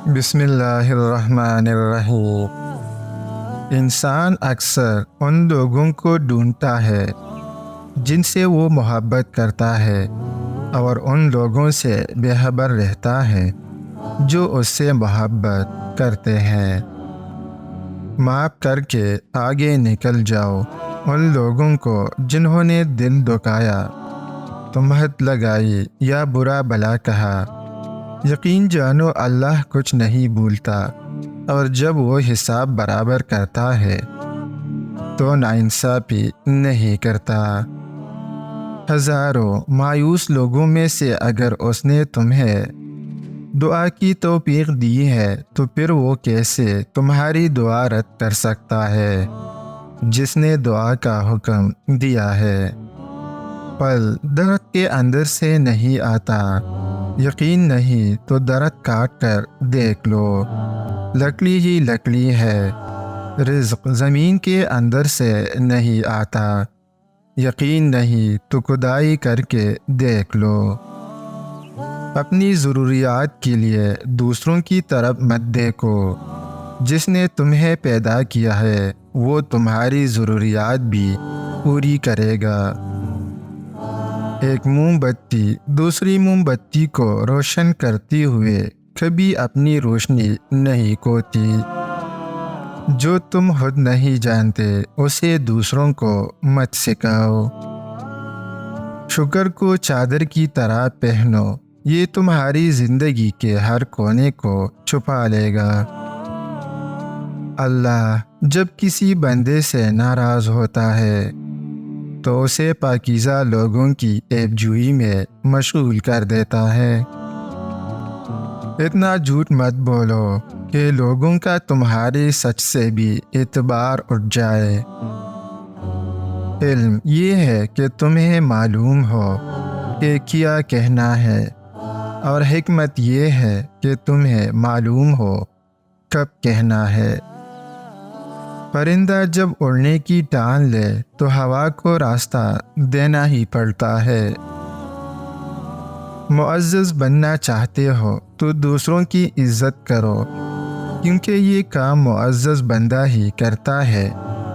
بسم اللہ الرحمن الرحیم۔ انسان اکثر ان لوگوں کو ڈھونڈتا ہے جن سے وہ محبت کرتا ہے اور ان لوگوں سے بے خبر رہتا ہے جو اس سے محبت کرتے ہیں۔ معاف کر کے آگے نکل جاؤ ان لوگوں کو جنہوں نے دل دکھایا، تمہت لگائی یا برا بھلا کہا۔ یقین جانو اللہ کچھ نہیں بھولتا، اور جب وہ حساب برابر کرتا ہے تو ناانصافی نہیں کرتا۔ ہزاروں مایوس لوگوں میں سے اگر اس نے تمہیں دعا کی توفیق دی ہے تو پھر وہ کیسے تمہاری دعا رد کر سکتا ہے جس نے دعا کا حکم دیا ہے؟ پھل درخت کے اندر سے نہیں آتا، یقین نہیں تو درخت کاٹ کر دیکھ لو، لکڑی ہی لکڑی ہے۔ رزق زمین کے اندر سے نہیں آتا، یقین نہیں تو کھدائی کر کے دیکھ لو۔ اپنی ضروریات کے لیے دوسروں کی طرف مت دیکھو، جس نے تمہیں پیدا کیا ہے وہ تمہاری ضروریات بھی پوری کرے گا۔ ایک موم بتی دوسری موم بتی کو روشن کرتے ہوئے کبھی اپنی روشنی نہیں کھوتی۔ جو تم خود نہیں جانتے اسے دوسروں کو مت سکھاؤ۔ شکر کو چادر کی طرح پہنو، یہ تمہاری زندگی کے ہر کونے کو چھپا لے گا۔ اللہ جب کسی بندے سے ناراض ہوتا ہے تو اسے پاکیزہ لوگوں کی عیب جوئی میں مشغول کر دیتا ہے۔ اتنا جھوٹ مت بولو کہ لوگوں کا تمہارے سچ سے بھی اعتبار اٹھ جائے۔ علم یہ ہے کہ تمہیں معلوم ہو کہ کیا کہنا ہے، اور حکمت یہ ہے کہ تمہیں معلوم ہو کب کہنا ہے۔ پرندہ جب اڑنے کی ٹان لے تو ہوا کو راستہ دینا ہی پڑتا ہے۔ معزز بننا چاہتے ہو تو دوسروں کی عزت کرو، کیونکہ یہ کام معزز بندہ ہی کرتا ہے،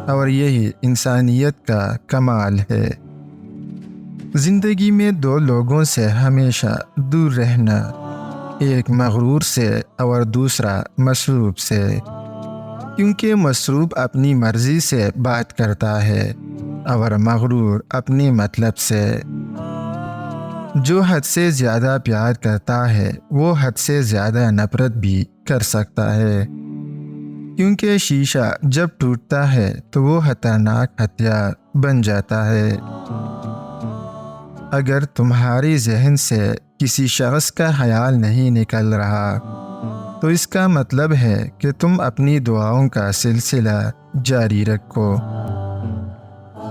اور یہی انسانیت کا کمال ہے۔ زندگی میں دو لوگوں سے ہمیشہ دور رہنا، ایک مغرور سے اور دوسرا مسروب سے، کیونکہ مسروب اپنی مرضی سے بات کرتا ہے اور مغرور اپنے مطلب سے۔ جو حد سے زیادہ پیار کرتا ہے وہ حد سے زیادہ نفرت بھی کر سکتا ہے، کیونکہ شیشہ جب ٹوٹتا ہے تو وہ خطرناک ہتھیار بن جاتا ہے۔ اگر تمہاری ذہن سے کسی شخص کا خیال نہیں نکل رہا تو اس کا مطلب ہے کہ تم اپنی دعاؤں کا سلسلہ جاری رکھو۔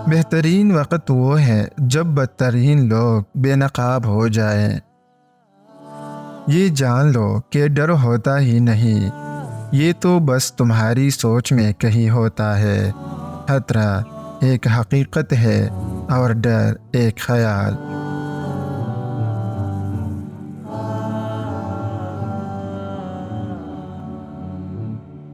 بہترین وقت وہ ہے جب بدترین لوگ بے نقاب ہو جائیں۔ یہ جان لو کہ ڈر ہوتا ہی نہیں، یہ تو بس تمہاری سوچ میں کہیں ہوتا ہے۔ خطرہ ایک حقیقت ہے اور ڈر ایک خیال۔